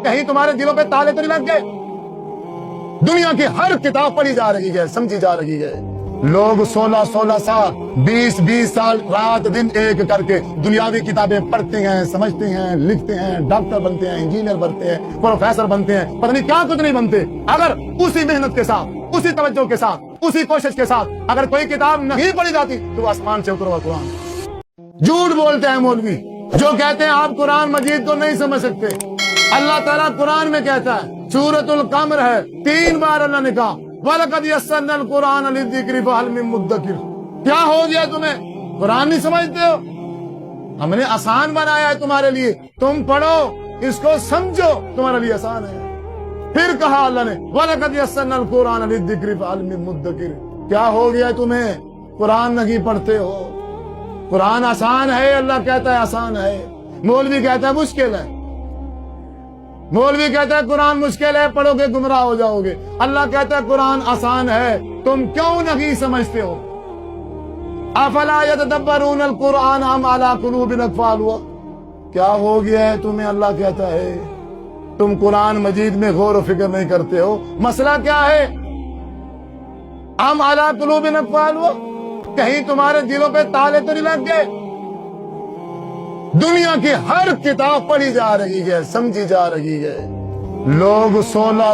کہیں تمہارے دلوں پہ تالے تو نہیں لگ گئے؟ دنیا کی ہر کتاب پڑھی جا رہی ہے، سمجھی جا رہی ہے۔ لوگ 16 سال 20 سال رات دن ایک کر کے دنیاوی کتابیں پڑھتے ہیں، سمجھتے ہیں، لکھتے ہیں، ڈاکٹر بنتے ہیں، انجینئر بنتے ہیں، پروفیسر بنتے ہیں، پتہ نہیں کیا کچھ نہیں بنتے۔ اگر اسی محنت کے ساتھ، اسی توجہ کے ساتھ، اسی کوشش کے ساتھ اگر کوئی کتاب نہیں پڑھی جاتی تو آسمان سے اترا ہوا قرآن۔ جھوٹ بولتے ہیں مولوی جو کہتے ہیں آپ قرآن مجید کو نہیں سمجھ سکتے۔ اللہ تعالیٰ قرآن میں کہتا ہے، سورۃ القمر ہے، 3 بار اللہ نے کہا وَلَقَدْ يَسَّرْنَا الْقُرْآنَ لِلذِّكْرِ فَهَلْ مِن مُدَّكِرٍ۔ کیا ہو گیا تمہیں؟ قرآن نہیں سمجھتے ہو؟ ہم نے آسان بنایا ہے تمہارے لیے، تم پڑھو، اس کو سمجھو، تمہارے لیے آسان ہے۔ پھر کہا اللہ نے وَلَقَدْ يَسَّرْنَا الْقُرْآنَ لِلذِّكْرِ فَهَلْ مِن مُدَّكِرٍ۔ کیا ہو گیا تمہیں؟ قرآن نہیں پڑھتے ہو؟ قرآن آسان ہے، اللہ کہتا ہے آسان ہے، مولوی کہتا ہے مشکل ہے۔ مولوی کہتا ہے قرآن مشکل ہے، پڑھو گے گمراہ ہو جاؤ گے۔ اللہ کہتا ہے قرآن آسان ہے، تم کیوں نہیں سمجھتے ہو؟ افلا یتدبرون القرآن ام علی قلوب اقفالها۔ کیا ہو گیا ہے تمہیں؟ اللہ کہتا ہے تم قرآن مجید میں غور و فکر نہیں کرتے ہو۔ مسئلہ کیا ہے؟ ام علی قلوب اقفالها، کہیں تمہارے دلوں پہ تالے تو نہیں لگ گئے؟ دنیا کی ہر کتاب پڑھی جا رہی ہے، سمجھی جا رہی ہے۔ لوگ 16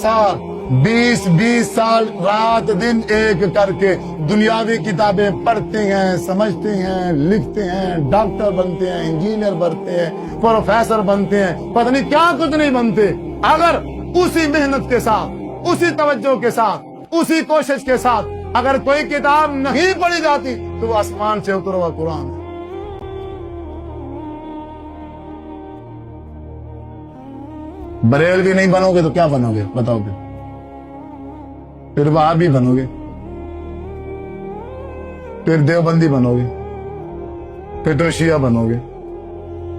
سال 20 سال رات دن ایک کر کے دنیاوی کتابیں پڑھتے ہیں، سمجھتے ہیں، لکھتے ہیں، ڈاکٹر بنتے ہیں، انجینئر بنتے ہیں، پروفیسر بنتے ہیں، پتہ نہیں کیا کچھ نہیں بنتے۔ اگر اسی محنت کے ساتھ، اسی توجہ کے ساتھ، اسی کوشش کے ساتھ اگر کوئی کتاب نہیں پڑھی جاتی تو وہ آسمان سے اترا ہوا قرآن ہے۔ بریلوی نہیں بنو گے تو کیا بنو گے بتاؤ؟ پھر وہابی بنو گے، پھر دیوبندی بنو گے، پھر تم شیعہ بنو گے،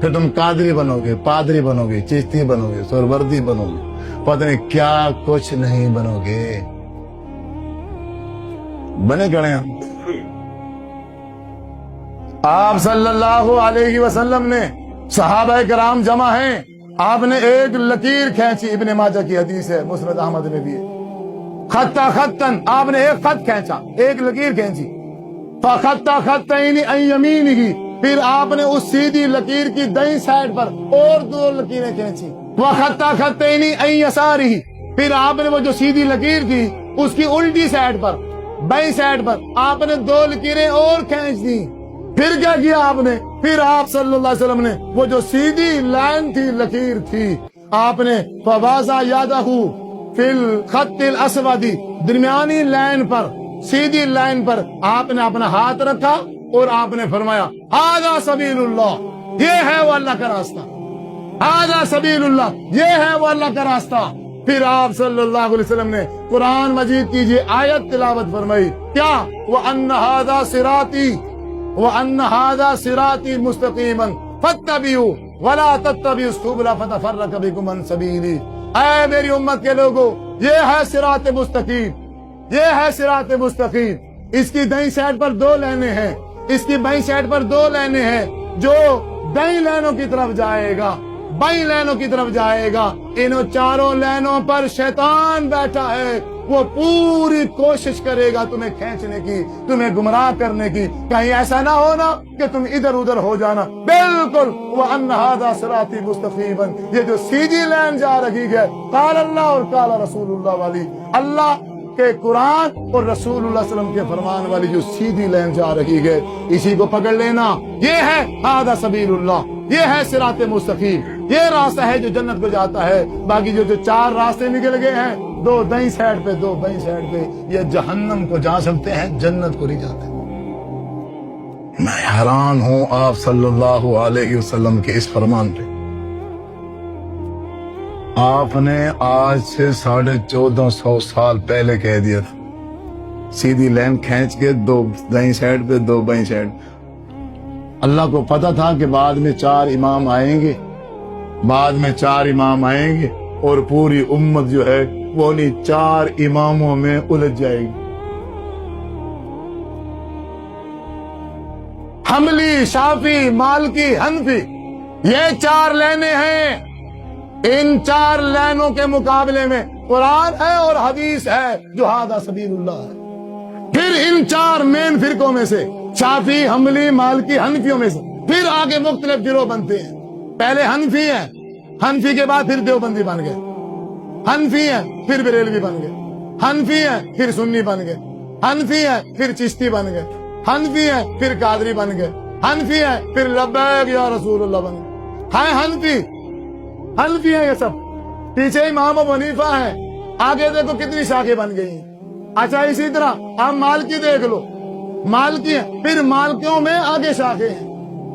پھر تم قادری بنو گے، پادری بنو گے، چشتی بنو گے، سہروردی بنو گے، پتہ نہیں کیا کچھ نہیں بنو گے۔ بنے کڑے ہم۔ آپ صلی اللہ علیہ وسلم نے، صحابہ کرام جمع ہیں، آپ نے ایک لکیر کھینچی، ابن ماجہ کی حدیث ہے، مسند احمد میں بھی ہے، خطا خطن، آپ نے ایک خط کھینچا، ایک لکیر کھینچی، فخطا خطین عن یمینہ، پھر آپ نے اس سیدھی لکیر کی دائیں سائڈ پر اور 2 لکیریں کھینچی، وخطا خطین عن یسارہ، پھر آپ نے وہ جو سیدھی لکیر تھی اس کی الٹی سائڈ پر، بائیں سائڈ پر آپ نے 2 لکیریں اور کھینچ دی۔ پھر کیا کیا آپ نے؟ پھر آپ صلی اللہ علیہ وسلم نے وہ جو سیدھی لائن تھی، لکیر تھی، آپ نے فوازا یادہ فی الخط الاسود، درمیانی لائن پر، سیدھی لائن پر آپ نے اپنا ہاتھ رکھا اور آپ نے فرمایا ھذا سبیل اللہ، یہ ہے وہ اللہ کا راستہ، ھذا سبیل اللہ، یہ ہے وہ اللہ کا راستہ۔ پھر آپ صلی اللہ علیہ وسلم نے قرآن مجید کی یہ آیت تلاوت فرمائی، کیا؟ وَأَنَّ هَذَا صِرَاطِي وَأَنَّ هَذَا صِرَاطِي مُسْتَقِيمًا فَاتَّبِعُوهُ وَلَا تَتَّبِعُوا السُّبُلَ فَتَفَرَّقَ بِكُمْ عَن سَبِيلِهِ۔ اے میری امت کے لوگوں، یہ ہے صراط مستقیم، یہ ہے صراط مستقیم۔ اس کی دائیں سائڈ پر 2 لائنیں ہیں، اس کی بائیں سائڈ پر 2 لائنیں ہیں، جو دائیں لائنوں کی طرف جائے گا، بائیں لائنوں کی طرف جائے گا، انہوں 4 لائنوں پر شیطان بیٹھا ہے، وہ پوری کوشش کرے گا تمہیں کھینچنے کی، تمہیں گمراہ کرنے کی، کہیں ایسا نہ ہونا کہ تم ادھر ادھر ہو جانا۔ بالکل، وَأَنَّ هَذَا صِرَاطِي مُسْتَقِيمًا، یہ جو سیدھی لائن جا رہی ہے، قال اللہ اور قال رسول اللہ والی، اللہ کے قرآن اور رسول اللہ صلی اللہ علیہ وسلم کے فرمان والی جو سیدھی لائن جا رہی ہے، اسی کو پکڑ لینا۔ یہ ہے ھذا سبیل اللہ، یہ ہے صراط مستقیم، یہ راستہ ہے جو جنت کو جاتا ہے۔ باقی جو 4 راستے نکل گئے ہیں، 2 دائیں سائڈ پہ، 2 بائیں سائڈ پہ، یہ جہنم کو جا سکتے ہیں، جنت کو نہیں جاتے۔ میں حیران ہوں آپ صلی اللہ علیہ وسلم کے اس فرمان پہ۔ آپ نے آج سے 1450 سال پہلے کہہ دیا تھا، سیدھی لائن کھینچ کے 2 دائیں سائڈ پہ، 2 بائیں سائڈ۔ اللہ کو پتا تھا کہ بعد میں 4 امام آئیں گے، بعد میں 4 امام آئیں گے اور پوری امت جو ہے وہ انہیں 4 اماموں میں الجھ جائے گی۔ حنبلی، شافعی، مالکی، حنفی، یہ 4 لائنیں ہیں۔ ان 4 لائنوں کے مقابلے میں قرآن ہے اور حدیث ہے جو ھذا سبیل اللہ ہے۔ پھر ان 4 مین فرقوں میں سے شافعی، حنبلی، مالکی، حنفیوں میں سے پھر آگے مختلف گروہ بنتے ہیں۔ پہلے حنفی ہیں، حنفی کے بعد پھر دیوبندی بن گئے، حنفی ہیں پھر بریلوی بن گئے، حنفی ہیں پھر سنی بن گئے، حنفی ہیں پھر چشتی بن گئے، حنفی ہیں پھر قادری بن گئے، حنفی ہیں پھر لبیک یا رسول اللہ بن گئے۔ ہائے حنفی ہیں یہ سب، پیچھے امام ابو حنیفہ ہے، آگے دیکھو کتنی شاخیں بن گئی ہیں۔ اچھا اسی طرح آپ مالکی دیکھ لو، مالکی ہیں پھر مالکیوں میں آگے شاخیں ہیں،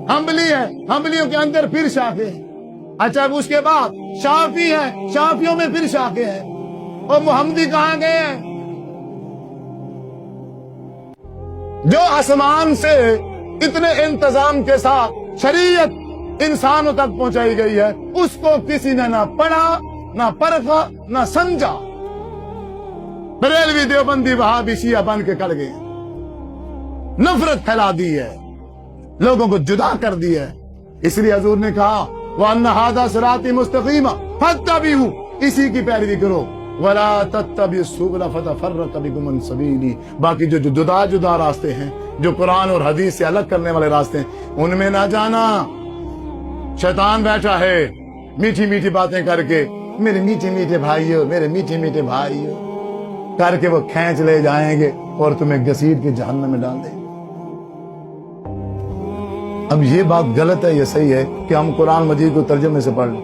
حنبلی ہیں حنبلیوں کے اندر پھر شاخیں ہیں۔ اچھا اس کے بعد شافعی ہیں، شافعیوں میں پھر شاخیں ہیں، اور محمدی کہاں گئے ہیں؟ جو آسمان سے اتنے انتظام کے ساتھ شریعت انسانوں تک پہنچائی گئی ہے، اس کو کسی نے نہ پڑھا، نہ پرکھا، نہ سمجھا۔ بریلوی، دیوبندی، وہابی، شیعہ بن کے کڑ گئے، نفرت پھیلا دی ہے، لوگوں کو جدا کر دی ہے۔ اس لیے حضور نے کہا وَأَنَّ هَذَا صِرَاطِي مُسْتَقِيمًا فَاتَّبِعُوهُ، اسی کی پیروی کرو، وَلَا تَتَّبِعُوا السُّبُلَ فَتَفَرَّقَ بِكُمْ عَنْ سَبِيلِهِ، باقی جو جدا جدا راستے ہیں، جو قرآن اور حدیث سے الگ کرنے والے راستے ہیں، ان میں نہ جانا۔ شیطان بیٹھا ہے میٹھی میٹھی باتیں کر کے، میرے میٹھے میٹھے بھائیو، میرے میٹھے میٹھے بھائیو کر کے وہ کھینچ لے جائیں گے اور تمہیں گھسیٹ کے جہنم میں ڈال دیں گے۔ اب یہ بات غلط ہے یہ صحیح ہے کہ ہم قرآن مجید کو ترجمے سے پڑھ لیں؟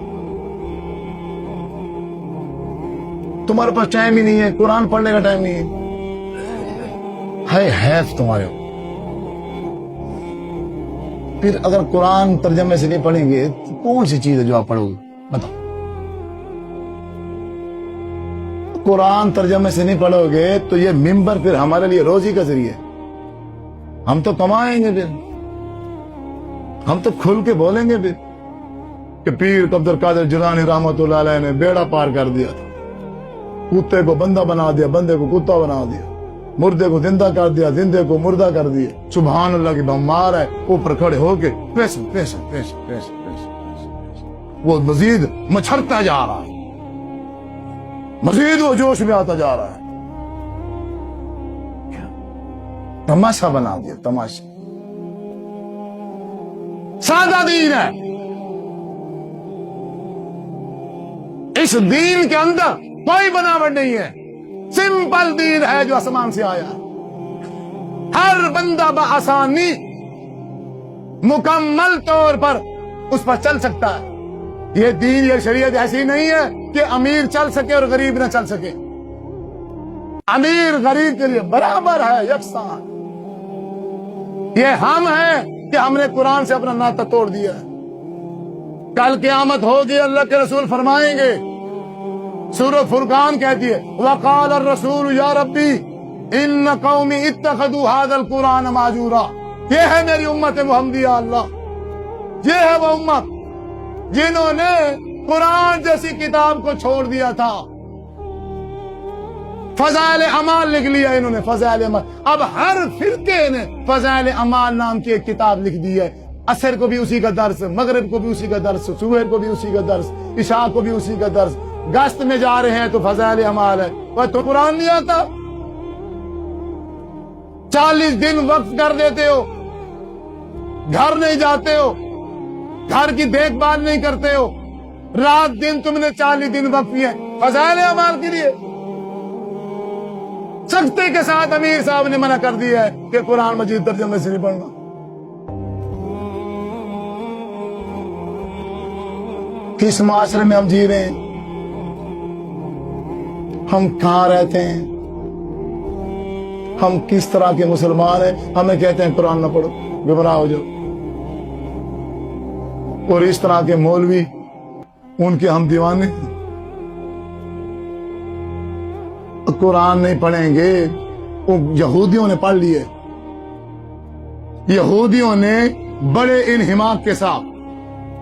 تمہارے پاس ٹائم ہی نہیں ہے، قرآن پڑھنے کا ٹائم نہیں ہے حیف تمہارے۔ پھر اگر قرآن ترجمے سے نہیں پڑھیں گے تو کون سی چیز ہے جو آپ پڑھو گے؟ بتاؤ۔ قرآن ترجمے سے نہیں پڑھو گے تو یہ ممبر پھر ہمارے لیے روزی کا ذریعہ ہے، ہم تو کمائیں گے، پھر ہم تو کھل کے بولیں گے پھر کہ پیر عبد القادر جیلانی رحمۃ اللہ علیہ نے بیڑا پار کر دیا تھا، کتے کو بندہ بنا دیا، بندے کو کتا بنا دیا، مردے کو زندہ کر دیا، زندے کو مردہ کر دیا۔ سبحان اللہ کی بمار ہے، اوپر کھڑے ہو کے پیسے پیسے پیسے پیسے پیسے، وہ مزید مچھرتا جا رہا ہے، مزید وہ جوش میں آتا جا رہا ہے۔ تماشا بنا دیا، تماشا۔ سادہ دین ہے، اس دین کے اندر کوئی بناوٹ نہیں ہے، سمپل دین ہے جو آسمان سے آیا ہے، ہر بندہ بآسانی مکمل طور پر اس پر چل سکتا ہے۔ یہ دین، یہ شریعت ایسی نہیں ہے کہ امیر چل سکے اور غریب نہ چل سکے، امیر غریب کے لیے برابر ہے، یکساں۔ یہ ہم ہیں کہ ہم نے قرآن سے اپنا ناطہ توڑ دیا ہے۔ کل قیامت ہوگی، اللہ کے رسول فرمائیں گے، سورہ فرقان کہتی ہے وَقَالَ الرَّسُولُ يَا رَبِّي إِنَّ قَوْمِ اتَّخَذُوا هَذَا الْقُرْآنَ مَهْجُورًا۔ یہ ہے میری امت محمدیہ، اللہ، یہ ہے وہ امت جنہوں نے قرآن جیسی کتاب کو چھوڑ دیا تھا۔ فضائل اعمال لکھ لیا انہوں نے، فضائل اعمال۔ اب ہر فرقے نے فضائل اعمال نام کی ایک کتاب لکھ دی ہے، عصر کو بھی اسی کا درس، مغرب کو بھی اسی کا درس، سحر کو بھی اسی کا درس، عشاء کو بھی اسی کا درس، گشت میں جا رہے ہیں تو فضائل اعمال ہے۔ وہ تو قرآن نہیں آتا، 40 دن وقف کر دیتے ہو، گھر نہیں جاتے ہو، گھر کی دیکھ بھال نہیں کرتے ہو، رات دن تم نے 40 دن وقف کیے فضائل اعمال کے لیے۔ سختی کے ساتھ امیر صاحب نے منع کر دیا ہے کہ قرآن مجید ترجمے سے نہیں پڑھنا۔ کس معاشرے میں ہم جی رہے ہیں؟ ہم کہاں رہتے ہیں؟ ہم کس طرح کے مسلمان ہیں؟ ہمیں کہتے ہیں قرآن نہ پڑھو، گمراہ ہو جاؤ، اور اس طرح کے مولوی، ان کے ہم دیوانے قرآن نہیں پڑھیں گے۔ یہودیوں نے پڑھ لیے، یہودیوں نے بڑے انہماک کے ساتھ،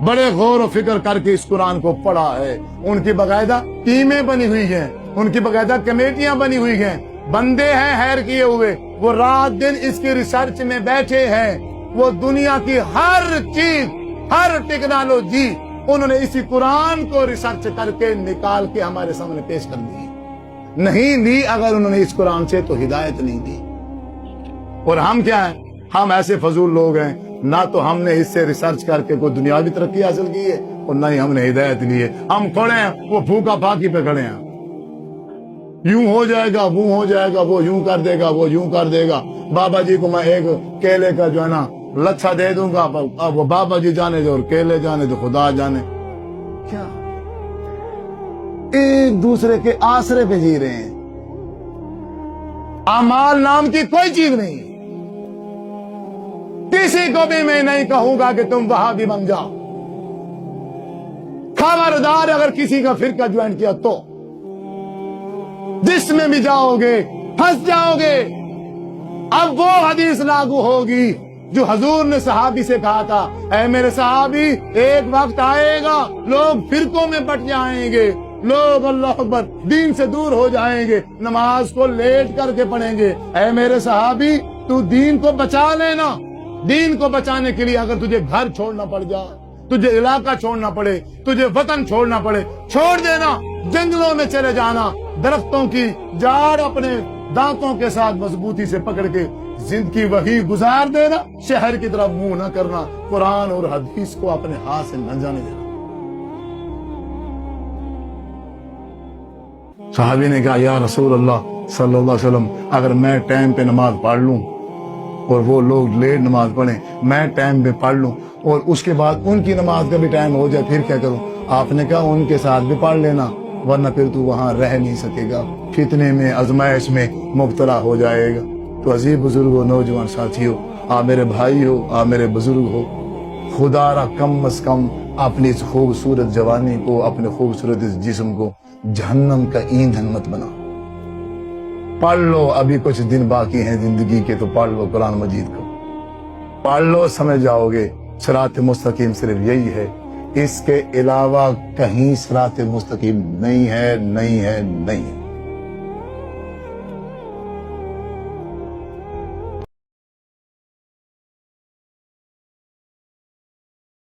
بڑے غور و فکر کر کے اس قرآن کو پڑھا ہے۔ ان کی باقاعدہ ٹیمیں بنی ہوئی ہیں، ان کی باقاعدہ کمیٹیاں بنی ہوئی ہیں، بندے ہیں ہائر کیے ہوئے، وہ رات دن اس کی ریسرچ میں بیٹھے ہیں، وہ دنیا کی ہر چیز، ہر ٹیکنالوجی، انہوں نے اسی قرآن کو ریسرچ کر کے نکال کے ہمارے سامنے پیش کر دی. نہیں دی اگر انہوں نے اس قرآن سے تو ہدایت نہیں دی. اور ہم کیا ہیں؟ ہم ایسے فضول لوگ ہیں، نہ تو ہم نے اس سے ریسرچ کر کے کوئی دنیاوی ترقی حاصل کی ہے اور نہ ہی ہم نے ہدایت لی ہے. ہم کھڑے ہیں، وہ پھوکا پھاکی پہ کھڑے ہیں. یوں ہو جائے گا، وہ ہو جائے گا، وہ یوں کر دے گا، وہ یوں کر دے گا. بابا جی کو میں ایک کیلے کا جو ہے نا لچھا دے دوں گا، اب وہ بابا جی جانے دے اور کیلے جانے دے، خدا جانے. کیا ایک دوسرے کے آسرے پہ جی رہے ہیں. اعمال نام کی کوئی چیز نہیں. کسی کو بھی میں نہیں کہوں گا کہ تم وہاں بھی بن جاؤ. خبردار اگر کسی کا فرقہ جوائن کیا تو جس میں بھی جاؤ گے پھنس جاؤ گے. اب وہ حدیث لاگو ہوگی جو حضور نے صحابی سے کہا تھا، اے میرے صحابی ایک وقت آئے گا لوگ فرقوں میں بٹ جائیں گے، لوگ اللہ اکبر دین سے دور ہو جائیں گے، نماز کو لیٹ کر کے پڑھیں گے. اے میرے صحابی تو دین کو بچا لینا. دین کو بچانے کے لیے اگر تجھے گھر چھوڑنا پڑ جائے، تجھے علاقہ چھوڑنا پڑے، تجھے وطن چھوڑنا پڑے، چھوڑ دینا. جنگلوں میں چلے جانا، درختوں کی جاڑ اپنے دانتوں کے ساتھ مضبوطی سے پکڑ کے زندگی وہی گزار دینا. شہر کی طرف منہ نہ کرنا، قرآن اور حدیث کو اپنے ہاتھ سے نہ جانے دینا. صحابی نے کہا یا رسول اللہ صلی اللہ علیہ وسلم، اگر میں ٹائم پہ نماز پڑھ لوں اور وہ لوگ لیٹ نماز پڑھیں، میں ٹائم پہ پڑھ لوں اور اس کے بعد ان کی نماز کا بھی ٹائم ہو جائے، پھر کیا کروں؟ آپ نے کہا ان کے ساتھ بھی پڑھ لینا، ورنہ پھر تو وہاں رہ نہیں سکے گا، فتنے میں آزمائش میں مبتلا ہو جائے گا. تو عزیز بزرگوں، نوجوان ساتھیوں، آپ میرے بھائی ہو، آپ میرے بزرگ ہو، خدا را کم از کم اپنی اس خوبصورت جوانی کو، اپنے خوبصورت اس جسم کو جہنم کا ایندھن مت بنا. پڑھ لو، ابھی کچھ دن باقی ہیں زندگی کے، تو پڑھ لو قرآن مجید کو، پڑھ لو، سمجھ جاؤ گے صراط مستقیم صرف یہی ہے. اس کے علاوہ کہیں صراط مستقیم نہیں ہے، نہیں ہے، نہیں ہے.